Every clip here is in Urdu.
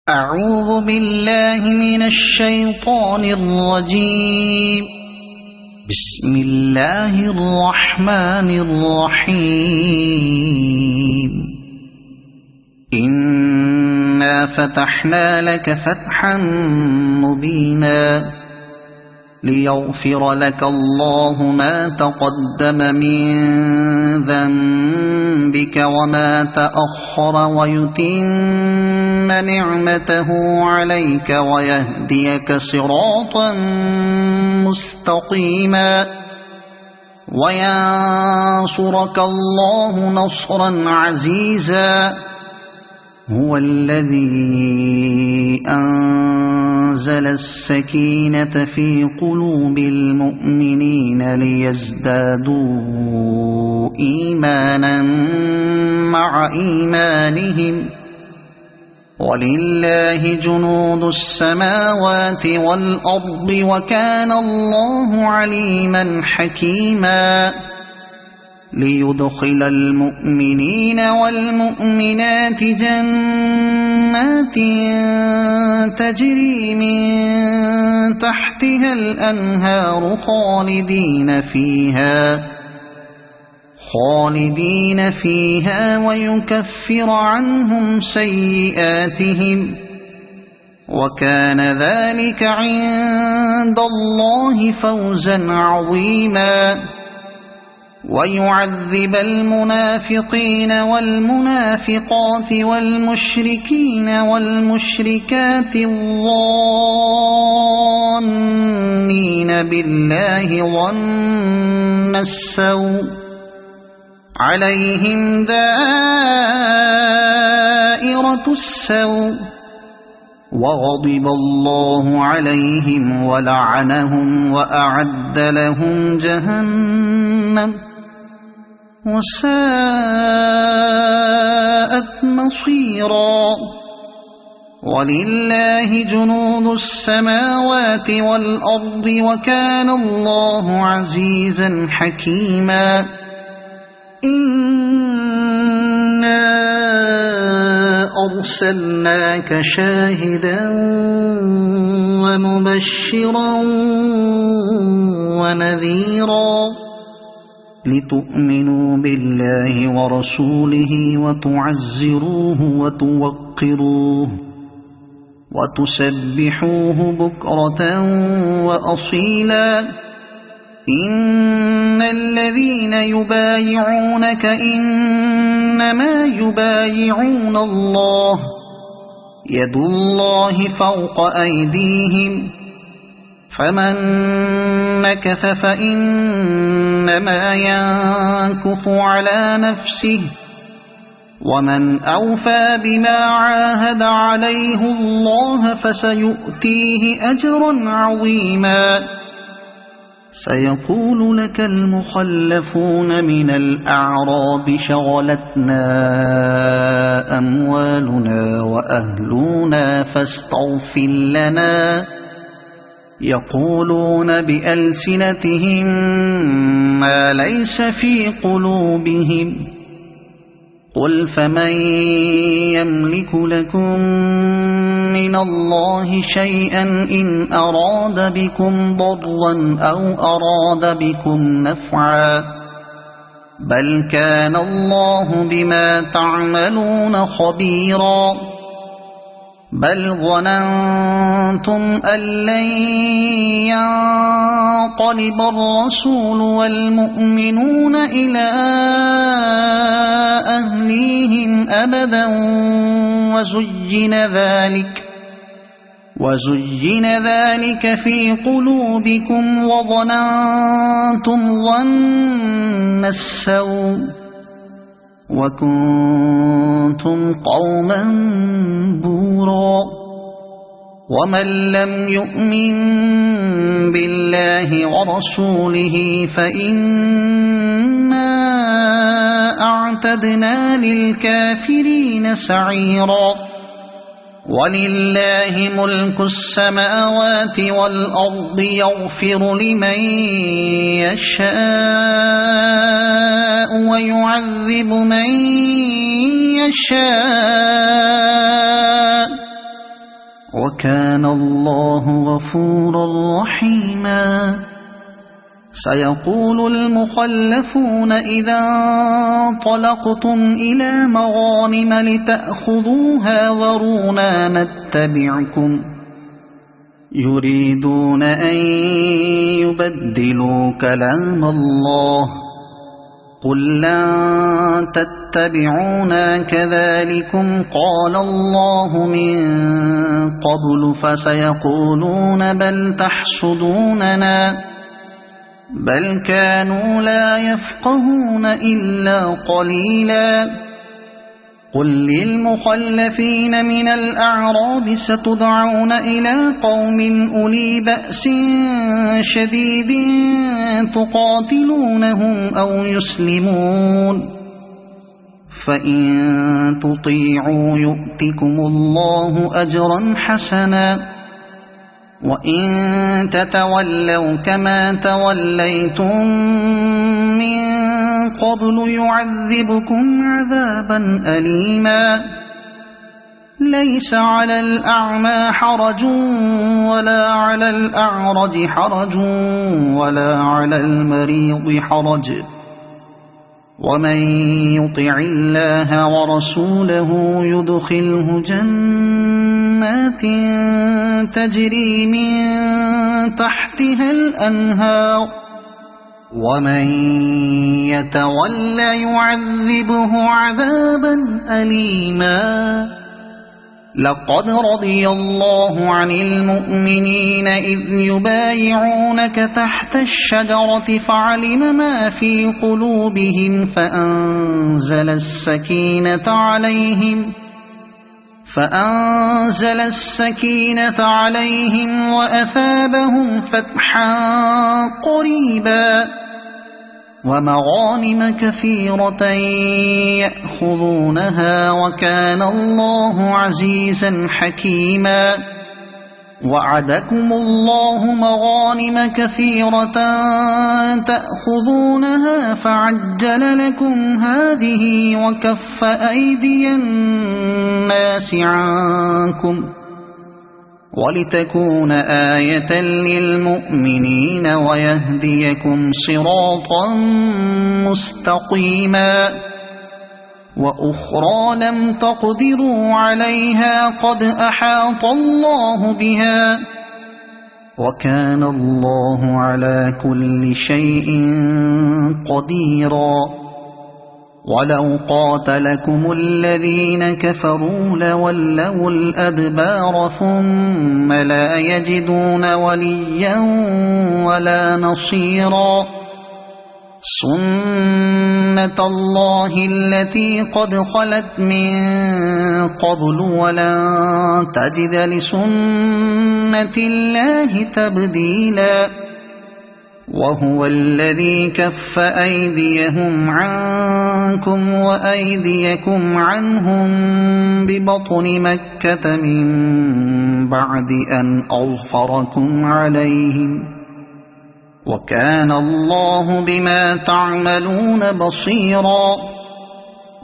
أعوذ بالله من الشيطان الرجيم. بسم الله الرحمن الرحيم. إنا فتحنا لك فتحا مبينا ليغفر لك الله ما تقدم من ذنبك وما تأخر ويتم نعمته عليك ويهديك صراطا مستقيما وينصرك الله نصرا عزيزا. هو الذي أنزل السكينة في قلوب المؤمنين ليزدادوا إيمانا مع إيمانهم ولله جنود السماوات والأرض وكان الله عليما حكيما. ليدخل المؤمنين والمؤمنات جنات تجري من تحتها الأنهار خالدين فيها ويكفر عنهم سيئاتهم وكان ذلك عند الله فوزا عظيما. ويعذب المنافقين والمنافقات والمشركين والمشركات الظانين بالله ظن السوء عليهم دائرة السوء وغضب الله عليهم ولعنهم وأعد لهم جهنم وساءت مصيرا. ولله جنود السماوات والأرض وكان الله عزيزا حكيما. إنا أرسلناك شاهدا ومبشرا ونذيرا لتؤمنوا بالله ورسوله وتعزروه وتوقروه وتسبحوه بكرة وأصيلا. إن الذين يبايعونك إنما يبايعون الله يد الله فوق أيديهم فمن نكث فإنما ينكث على نفسه ومن أوفى بما عاهد عليه الله فسيؤتيه أجرا عظيما. سيقول لك المخلفون من الأعراب شغلتنا أموالنا وأهلنا فاستغفر لنا. يقولون بألسنتهم ما ليس في قلوبهم قل فمن يملك لكم من الله شيئا إن أراد بكم ضرا أو أراد بكم نفعا بل كان الله بما تعملون خبيرا. بل ظننتم أن لن ينقلب الرسول والمؤمنون إلى أهليهم أبدا وزين ذلك في قلوبكم وظننتم ظن السوء وكنتم قوما بورا. ومن لم يؤمن بالله ورسوله فإنا أعتدنا للكافرين سعيرا. ولله ملك السماوات والأرض يغفر لمن يشاء ويعذب من يشاء وكان الله غفورا رحيما. سيقول المخلفون إذا انطلقتم إلى مغانم لتأخذوها ذرونا نتبعكم يريدون أن يبدلوا كلام الله قل لن تتبعونا كذلكم قال الله من قبل فسيقولون بل تحسدوننا بل كانوا لا يفقهون إلا قليلا. قل للمخلفين من الأعراب ستدعون إلى قوم أولي بأس شديد تقاتلونهم أو يسلمون فإن تطيعوا يؤتكم الله أجرا حسنا وإن تتولوا كما توليتم من قبل يعذبكم عذابا أليما. ليس على الأعمى حرج ولا على الأعرج حرج ولا على المريض حرج ومن يطع الله ورسوله يدخله جنات تجري من تحتها الأنهار ومن يتولى يعذبه عذابا أليما. لقد رضي الله عن المؤمنين إذ يبايعونك تحت الشجرة فعلم ما في قلوبهم فأنزل السكينة عليهم وأثابهم فتحا قريبا ومغانم كثيرة يأخذونها وكان الله عزيزا حكيما. وعدكم الله مغانم كثيرة تأخذونها فعجل لكم هذه وكف أيدي الناس عنكم ولتكون آية للمؤمنين ويهديكم صراطا مستقيما. وأخرى لم تقدروا عليها قد أحاط الله بها وكان الله على كل شيء قديرا. ولو قاتلكم الذين كفروا لولوا الأدبار ثم لا يجدون وليا ولا نصيرا. سنة الله التي قد خلت من قبل ولن تجد لسنة الله تبديلا. وهو الذي كف أيديهم عنكم وأيديكم عنهم ببطن مكة من بعد أن أظفركم عليهم وكان الله بما تعملون بصيرا.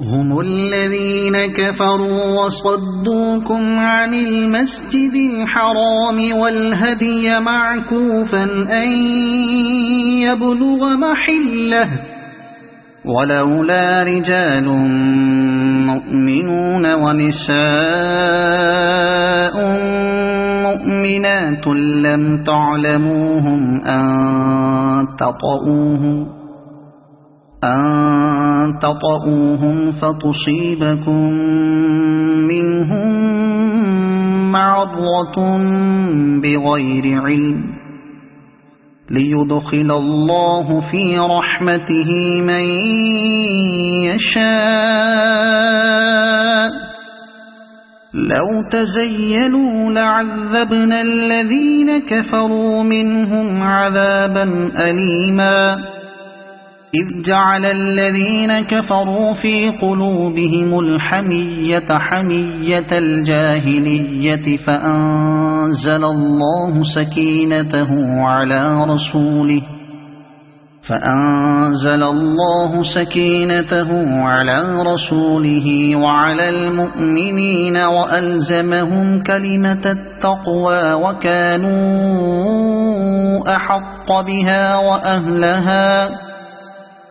هم الذين كفروا وصدوكم عن المسجد الحرام والهدي معكوفا أن يبلغ محله ولولا رجال مؤمنون ونساء مؤمنات لم تعلموهم أن تطؤوهم فتصيبكم منهم معرة بغير علم ليدخل الله في رحمته من يشاء. لو تزيلوا لعذبنا الذين كفروا منهم عذابا أليما. إذ جعل الذين كفروا في قلوبهم الحمية حمية الجاهلية فأنزل الله سكينته على رسوله فأنزل الله سكينته على رسوله وعلى المؤمنين وألزمهم كلمة التقوى وكانوا أحق بها وأهلها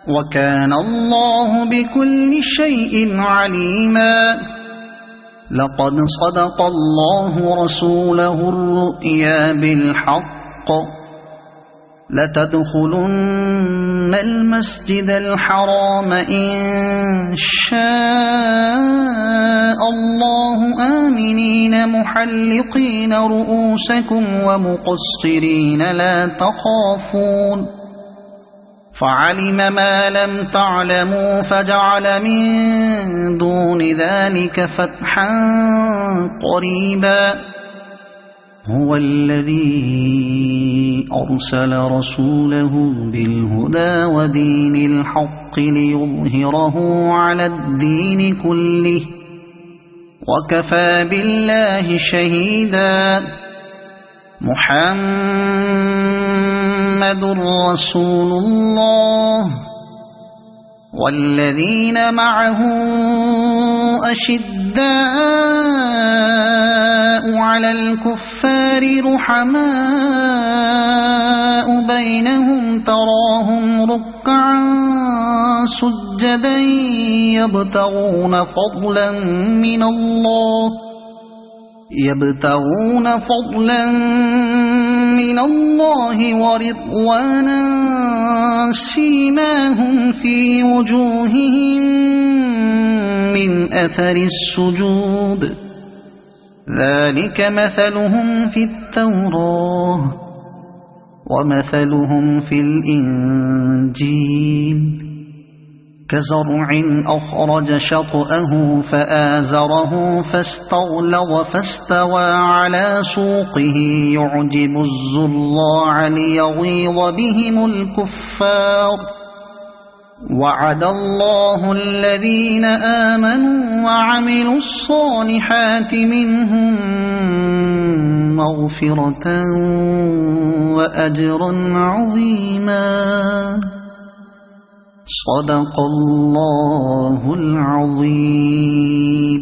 وكان الله بكل شيء عليما. لقد صدق الله رسوله الرؤيا بالحق لتدخلن المسجد الحرام إن شاء الله آمنين محلقين رؤوسكم ومقصرين لا تخافون فعلم ما لم تعلموا فجعل من دون ذلك فتحا قريبا. هو الذي أرسل رسوله بالهدى ودين الحق ليظهره على الدين كله وكفى بالله شهيدا. محمد رسول الله والذين معه أشداء على الكفار رحماء بينهم تراهم ركعا سجدا يبتغون فضلا من الله ورضوانا سيماهم في وجوههم من أثر السجود ذلك مثلهم في التوراة ومثلهم في الإنجيل كزرع أخرج شطأه فآزره فاستغلظ فاستوى على سوقه يعجب الزراع ليغيظ بهم الكفار. وعد الله الذين آمنوا وعملوا الصالحات منهم مغفرة وأجرا عظيما. صدق الله العظيم.